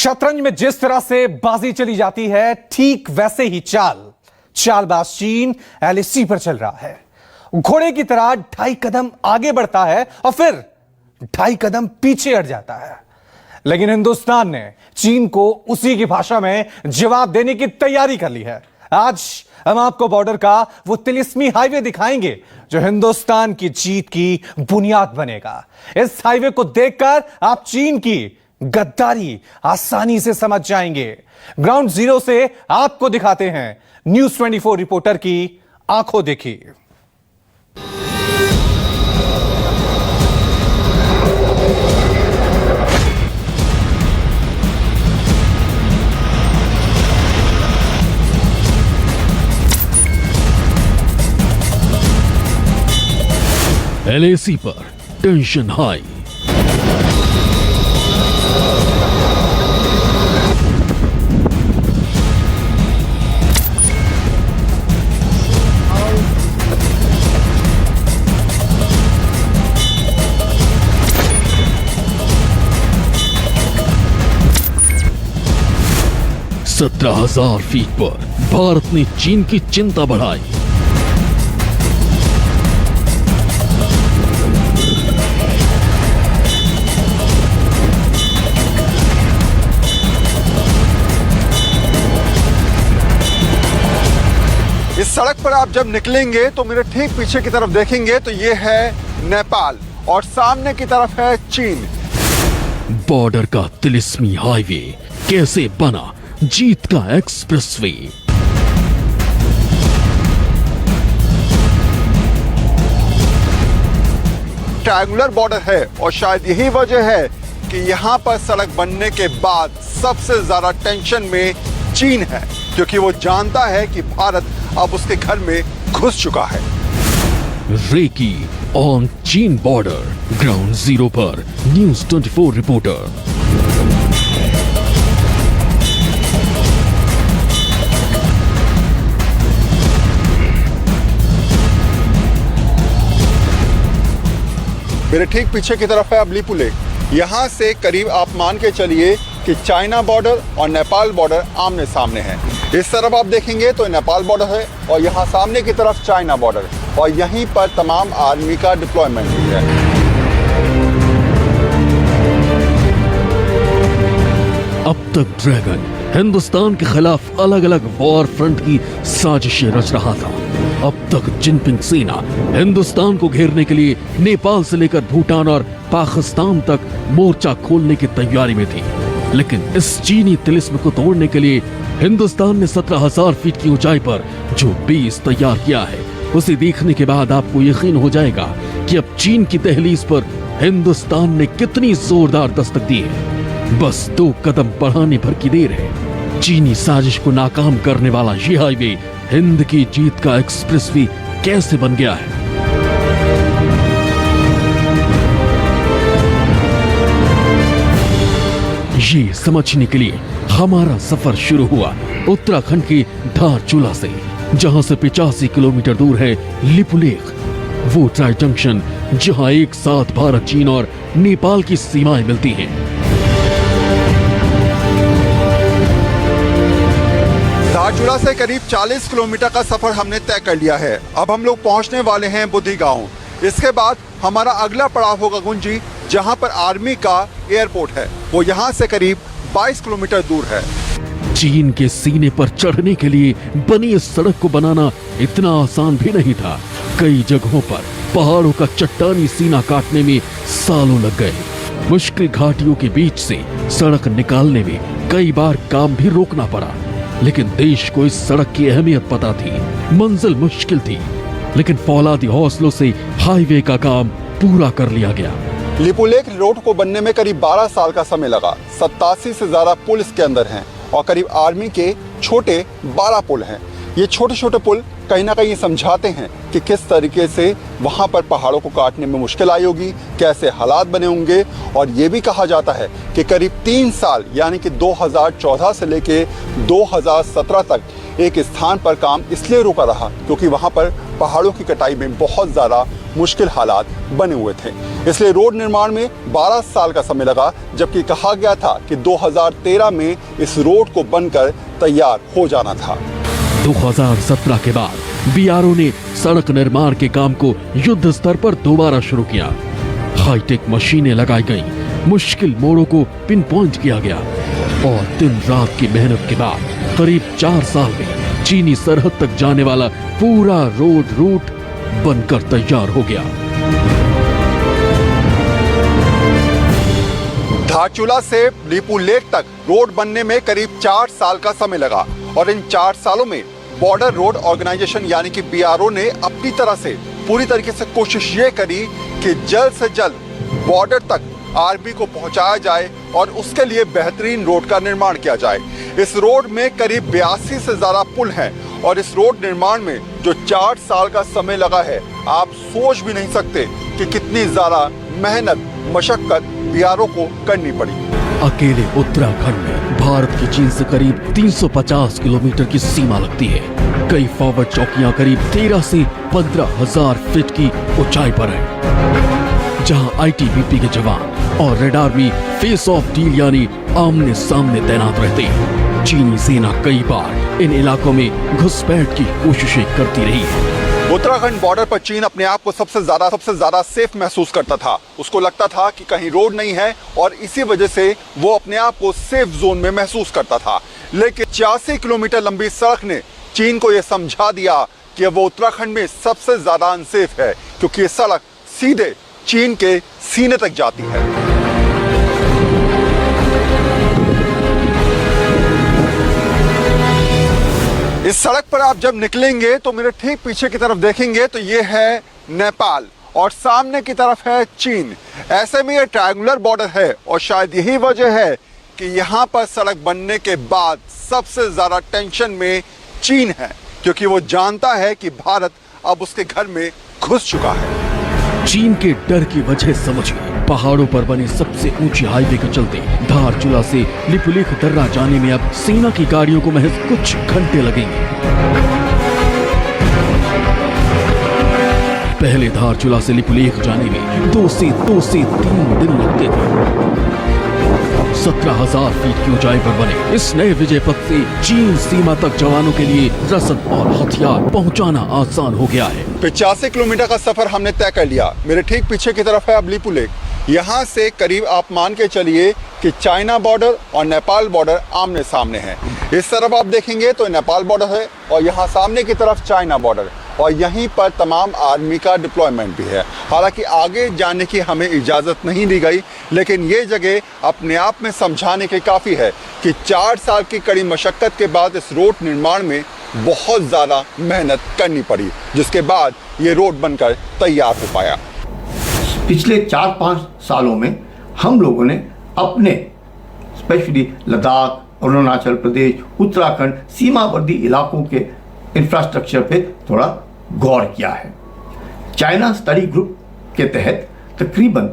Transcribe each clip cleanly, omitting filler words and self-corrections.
शतरंज में जिस तरह से बाजी चली जाती है, ठीक वैसे ही चालबाज चीन एलएसी पर चल रहा है। घोड़े की तरह 2.5 कदम आगे बढ़ता है और फिर 2.5 कदम पीछे हट जाता है। लेकिन हिंदुस्तान ने चीन को उसी की भाषा में जवाब देने की तैयारी कर ली है। आज हम आपको बॉर्डर का वो तिलिस्मी हाईवे दिखाएंगे जो हिंदुस्तान की जीत की बुनियाद बनेगा। इस हाईवे को देखकर आप चीन की गद्दारी आसानी से समझ जाएंगे। ग्राउंड जीरो से आपको दिखाते हैं न्यूज़ 24 रिपोर्टर की आंखों देखी। एलएसी पर टेंशन हाई। सत्रह 17,000 फीट पर भारत ने चीन की चिंता बढ़ाई। इस सड़क पर आप जब निकलेंगे तो मेरे ठीक पीछे की तरफ देखेंगे तो ये है नेपाल और सामने की तरफ है चीन। बॉर्डर का तिलिस्मी हाईवे कैसे बना जीत का एक्सप्रेसवे। ट्रायंगुलर बॉर्डर है और शायद यही वजह है कि यहाँ पर सड़क बनने के बाद सबसे ज्यादा टेंशन में चीन है, क्योंकि वो जानता है कि भारत अब उसके घर में घुस चुका है। रेकी ऑन चीन बॉर्डर, ग्राउंड जीरो पर न्यूज़ 24 रिपोर्टर। मेरे ठीक पीछे की तरफ है अबलीपु लेक। यहाँ से करीब आप मान के चलिए कि चाइना बॉर्डर और नेपाल बॉर्डर आमने सामने हैं। इस तरफ आप देखेंगे तो नेपाल बॉर्डर है और यहाँ सामने की तरफ चाइना बॉर्डर, और यहीं पर तमाम आर्मी का डिप्लॉयमेंट भी है। अब तक ड्रैगन हिंदुस्तान के खिलाफ अलग अलग वॉर फ्रंट की साजिशें रच रहा था। अब तक जिनपिंग सेना हिंदुस्तान को घेरने के लिए नेपाल से लेकर भूटान और पाकिस्तान तक मोर्चा खोलने की तैयारी में थी। लेकिन इस चीनी तिलिस्म को तोड़ने के लिए हिंदुस्तान ने 17,000 फीट की ऊंचाई पर जो बेस तैयार किया है, उसे देखने के बाद आपको यकीन हो जाएगा कि अब चीन की दहलीज पर हिंदुस्तान ने कितनी जोरदार दस्तक दी है। बस 2 कदम बढ़ाने भर की देर है। चीनी साजिश को नाकाम करने वाला ये हाईवे हिंद की जीत का एक्सप्रेसवे कैसे बन गया है। ये समझने के लिए हमारा सफर शुरू हुआ उत्तराखंड के धारचूला से, जहां से 85 किलोमीटर दूर है लिपुलेख, वो ट्राई जंक्शन जहां एक साथ भारत, चीन और नेपाल की सीमाएं मिलती हैं। धारचूला से करीब 40 किलोमीटर का सफर हमने तय कर लिया है। अब हम लोग पहुंचने वाले हैं बुद्धि गांव। इसके बाद हमारा अगला पड़ाव होगा गुंजी, जहां पर आर्मी का एयरपोर्ट है। वो यहां से करीब 22 किलोमीटर दूर है। चीन के सीने पर चढ़ने के लिए बनी इस सड़क को बनाना इतना आसान भी नहीं था। कई जगहों पर पहाड़ों का चट्टानी सीना काटने में सालों लग गए। मुश्किल घाटियों के बीच से सड़क निकालने में कई बार काम भी रोकना पड़ा। लेकिन देश को इस सड़क की अहमियत पता थी। मंजिल मुश्किल थी, लेकिन फौलादी हौसलों से हाईवे का काम पूरा कर लिया गया। लिपुलेख रोड को बनने में करीब 12 साल का समय लगा। 87 से ज्यादा पुल इसके अंदर हैं और करीब आर्मी के छोटे 12 पुल हैं। ये छोटे छोटे पुल कहीं ना कहीं समझाते हैं कि किस तरीके से वहाँ पर पहाड़ों को काटने में मुश्किल आई होगी, कैसे हालात बने होंगे। और ये भी कहा जाता है कि करीब 3 साल यानी कि 2014 से लेके 2017 तक एक स्थान पर काम इसलिए रुका रहा क्योंकि वहाँ पर पहाड़ों की कटाई में बहुत ज़्यादा मुश्किल हालात बने हुए थे। इसलिए रोड निर्माण में 12 साल का समय लगा, जबकि कहा गया था कि 2013 में इस रोड को बनकर तैयार हो जाना था। 2017 के बाद बीआरओ ने सड़क निर्माण के काम को युद्ध स्तर पर दोबारा शुरू किया। हाईटेक मशीनें लगाई गईं, मुश्किल मोड़ों को पिन पॉइंट किया गया और दिन रात की मेहनत के बाद करीब 4 साल में चीनी सरहद तक जाने वाला पूरा रोड रूट बनकर तैयार हो गया। धारचूला से लीपू लेक तक रोड बनने में करीब 4 साल का समय लगा और इन 4 सालों में बॉर्डर रोड ऑर्गेनाइजेशन यानी कि बीआरओ ने अपनी तरह से पूरी तरीके से कोशिश ये करी कि जल्द से जल्द बॉर्डर तक आर्मी को पहुंचाया जाए और उसके लिए बेहतरीन रोड का निर्माण किया जाए। इस रोड में करीब 82 से ज्यादा पुल हैं और इस रोड निर्माण में जो 4 साल का समय लगा है, आप सोच भी नहीं सकते कि कितनी ज्यादा मेहनत मशक्कत बीआरओ को करनी पड़ी। अकेले उत्तराखंड में भारत की चीन से करीब 350 किलोमीटर की सीमा लगती है। कई फॉरवर्ड चौकियां करीब 13 से 15,000 फीट की ऊंचाई पर है, जहां आईटीबीपी के जवान और red army face of deal यानी आमने सामने तैनात रहते हैं। चीनी सेना कई बार इन इलाकों में घुसपैठ की कोशिशें करती रही है। उत्तराखंड बॉर्डर पर चीन अपने आप को सबसे ज्यादा सेफ महसूस करता था। उसको लगता था कि कहीं रोड नहीं है और इसी वजह से वो अपने आप को सेफ जोन में महसूस करता था। लेकिन 86 किलोमीटर लंबी सड़क ने चीन को यह समझा दिया कि वो उत्तराखंड में सबसे ज्यादा अनसेफ है, क्योंकि ये सड़क सीधे चीन के सीने तक जाती है। इस सड़क पर आप जब निकलेंगे तो मेरे ठीक पीछे की तरफ देखेंगे तो ये है नेपाल और सामने की तरफ है चीन। ऐसे में ये ट्रायंगुलर बॉर्डर है और शायद यही वजह है कि यहाँ पर सड़क बनने के बाद सबसे ज्यादा टेंशन में चीन है, क्योंकि वो जानता है कि भारत अब उसके घर में घुस चुका है। चीन के डर की वजह समझिए। पहाड़ों पर बने सबसे ऊंची हाईवे के चलते धारचूला से लिपुलेख दर्रा जाने में अब सेना की गाड़ियों को महज कुछ घंटे लगेंगे। पहले धारचूला से लिपुलेख जाने में 2 से 3 दिन लगते थे। 17,000 फीट की ऊंचाई पर बने इस नए विजय पथ से चीन सीमा तक जवानों के लिए रसद और हथियार पहुंचाना आसान हो गया है। 85 किलोमीटर का सफर हमने तय कर लिया। मेरे ठीक पीछे की तरफ है अब लीपू लेक। यहाँ से करीब आप मान के चलिए कि चाइना बॉर्डर और नेपाल बॉर्डर आमने सामने हैं। इस तरफ आप देखेंगे तो नेपाल बॉर्डर है और यहाँ सामने की तरफ चाइना बॉर्डर, और यहीं पर तमाम आर्मी का डिप्लॉयमेंट भी है। हालांकि आगे जाने की हमें इजाज़त नहीं दी गई, लेकिन ये जगह अपने आप में समझाने के काफ़ी है कि 4 साल की कड़ी मशक्क़त के बाद इस रोड निर्माण में बहुत ज़्यादा मेहनत करनी पड़ी, जिसके बाद ये रोड बनकर तैयार हो पाया। पिछले 4-5 सालों में हम लोगों ने अपने स्पेशली लद्दाख, अरुणाचल प्रदेश, उत्तराखंड सीमावर्ती इलाकों के इंफ्रास्ट्रक्चर पे थोड़ा गौर किया है। चाइना स्टडी ग्रुप के तहत तकरीबन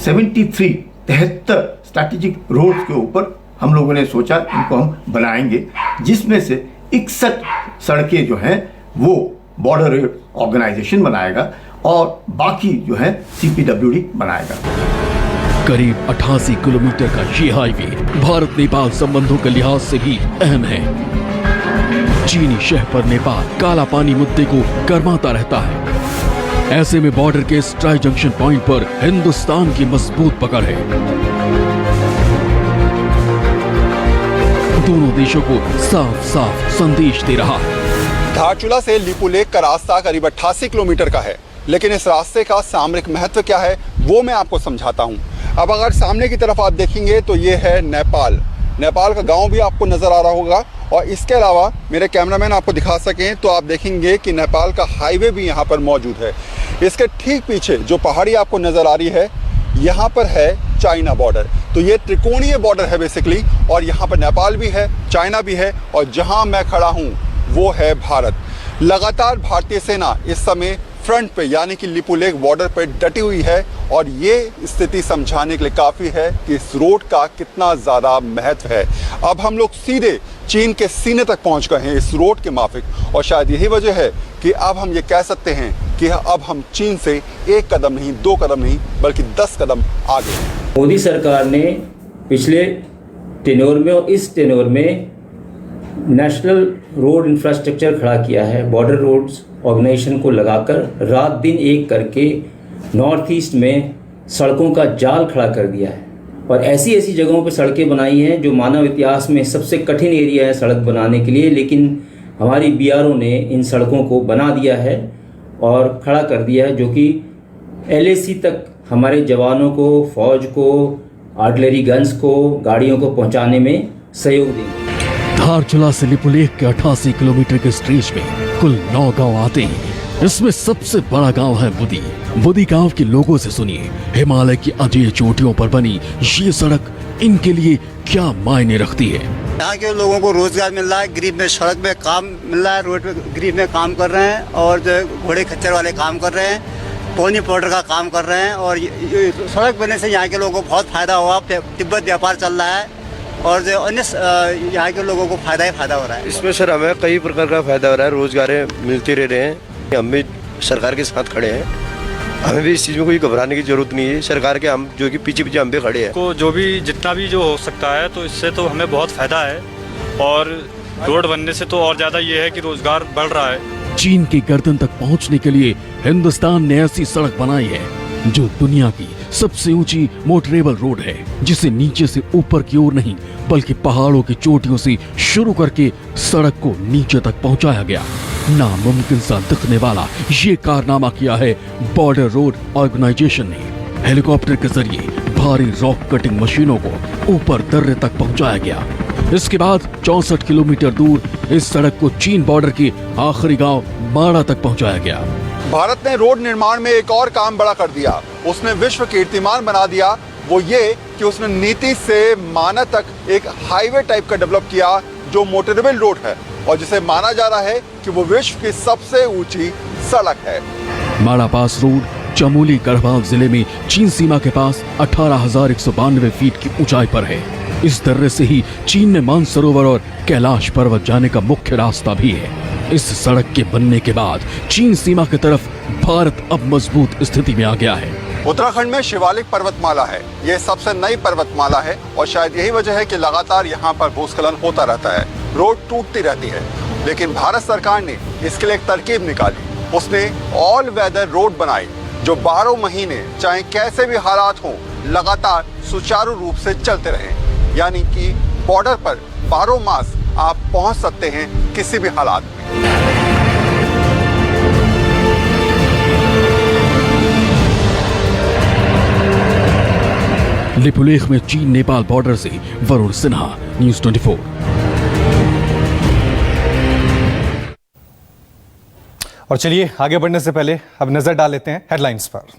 73 स्ट्रैटेजिक रोड्स के ऊपर हम लोगों ने सोचा इनको हम बनाएंगे, जिसमें से 61 सड़कें जो हैं वो बॉर्डर रोड ऑर्गेनाइजेशन बनाएगा और बाकी जो है CPWD बनाएगा। करीब 88 किलोमीटर का ये हाईवे भारत नेपाल संबंधों के लिहाज से भी अहम है। चीनी शह पर नेपाल काला पानी मुद्दे को गरमाता रहता है। ऐसे में बॉर्डर के इस ट्राई जंक्शन पॉइंट पर हिंदुस्तान की मजबूत पकड़ है। दोनों देशों को साफ साफ संदेश दे रहा है। धारचूला से लीपू लेक का रास्ता करीब 88 किलोमीटर का है, लेकिन इस रास्ते का सामरिक महत्व क्या है वो मैं आपको समझाता हूँ। अब अगर सामने की तरफ आप देखेंगे तो ये है नेपाल का गांव भी आपको नज़र आ रहा होगा, और इसके अलावा मेरे कैमरामैन आपको दिखा सकें तो आप देखेंगे कि नेपाल का हाईवे भी यहाँ पर मौजूद है। इसके ठीक पीछे जो पहाड़ी आपको नज़र आ रही है, यहाँ पर है चाइना बॉर्डर। तो ये त्रिकोणीय बॉर्डर है बेसिकली, और यहाँ पर नेपाल भी है, चाइना भी है, और जहाँ मैं खड़ा हूँ वो है भारत। लगातार भारतीय सेना इस समय फ्रंट पे यानी कि लिपुलेख बॉर्डर पे डटी हुई है और ये स्थिति समझाने के लिए काफ़ी है कि इस रोड का कितना ज़्यादा महत्व है। अब हम लोग सीधे चीन के सीने तक पहुंच गए हैं इस रोड के माफिक और शायद यही वजह है कि अब हम ये कह सकते हैं कि अब हम चीन से 1 कदम नहीं 2 कदम नहीं बल्कि 10 कदम आगे हैं। मोदी सरकार ने पिछले टेन्योर में और इस टेन्योर में नेशनल रोड इंफ्रास्ट्रक्चर खड़ा किया है। बॉर्डर रोड्स ऑर्गेनाइजेशन को लगाकर रात दिन एक करके नॉर्थ ईस्ट में सड़कों का जाल खड़ा कर दिया है और ऐसी ऐसी जगहों पर सड़कें बनाई हैं जो मानव इतिहास में सबसे कठिन एरिया है सड़क बनाने के लिए, लेकिन हमारी बीआरओ ने इन सड़कों को बना दिया है और खड़ा कर दिया है, जो कि LAC तक हमारे जवानों को, फौज को, आर्टिलरी गन्स को, गाड़ियों को पहुंचाने में सहयोग देंगे। धारचूला से लिपुलेख के 88 किलोमीटर के स्ट्रेच में कुल 9 गांव आते हैं। इसमें सबसे बड़ा गांव है बुदी। बुदी गांव के लोगों से सुनिए हिमालय की अजय चोटियों पर बनी ये सड़क इनके लिए क्या मायने रखती है। यहाँ के लोगों को रोजगार मिल रहा है, गरीब में सड़क में काम मिल रहा है, रोड पे गरीब में काम कर रहे हैं और जो घोड़े खच्चर वाले काम कर रहे हैं, पोनी पाउडर का काम कर रहे हैं और ये सड़क बनने से यहाँ के लोगों को बहुत फायदा हुआ। तिब्बत व्यापार चल रहा है और जो अन्य यहाँ के लोगों को फायदा ही फायदा हो रहा है। इसमें सर हमें कई प्रकार का फायदा हो रहा है, रोजगार मिलते रह रहे हैं। हम भी सरकार के साथ खड़े हैं, हमें भी इस चीज़ में कोई घबराने की जरूरत नहीं है। सरकार के हम जो कि पीछे हम भी खड़े हैं। को जो भी जितना भी जो हो सकता है तो इससे तो हमें बहुत फायदा है और रोड बनने से तो और ज़्यादा ये है कि रोजगार बढ़ रहा है। चीन की गर्दन तक पहुंचने के लिए हिंदुस्तान ने ऐसी सड़क बनाई है जो दुनिया की सबसे ऊंची मोटरेबल रोड है, जिसे नीचे से ऊपर की ओर नहीं बल्कि पहाड़ों की चोटियों से शुरू करके सड़क को नीचे तक पहुंचाया गया। नामुमकिन सा दिखने वाला ये कारनामा किया है बॉर्डर रोड ऑर्गेनाइजेशन ने। हेलीकॉप्टर के जरिए भारी रॉक कटिंग मशीनों को ऊपर दर्रे तक पहुंचाया गया। इसके बाद 64 किलोमीटर दूर इस सड़क को चीन बॉर्डर के आखिरी गांव माड़ा तक पहुंचाया गया। भारत ने रोड निर्माण में एक और काम बड़ा कर दिया, उसने विश्व कीर्तिमान बना दिया। वो ये कि उसने नीति से माना तक एक हाईवे टाइप का डेवलप किया जो मोटरेबल रोड है और जिसे माना जा रहा है कि वो विश्व की सबसे ऊंची सड़क है। माड़ा पास रोड चमोली गढ़वाल जिले में चीन सीमा के पास 18,192 फीट की ऊंचाई पर है। इस दर्रे से ही चीन में मानसरोवर और कैलाश पर्वत जाने का मुख्य रास्ता भी है। इस सड़क के बनने के बाद चीन सीमा की तरफ भारत अब मजबूत स्थिति में आ गया है। उत्तराखंड में शिवालिक पर्वतमाला है, यह सबसे नई पर्वतमाला है और शायद यही वजह है कि लगातार यहाँ पर भूस्खलन होता रहता है, रोड टूटती रहती है। लेकिन भारत सरकार ने इसके लिए एक तरकीब निकाली, उसने ऑल वेदर रोड बनाई जो 12 महीने चाहे कैसे भी हालात हों लगातार सुचारू रूप से चलते रहें। यानी कि बॉर्डर पर 12 मास आप पहुंच सकते हैं किसी भी हालात में। लिपुलेख में चीन नेपाल बॉर्डर से वरुण सिन्हा, न्यूज़ 24। और चलिए आगे बढ़ने से पहले अब नजर डाल लेते हैं हेडलाइंस पर।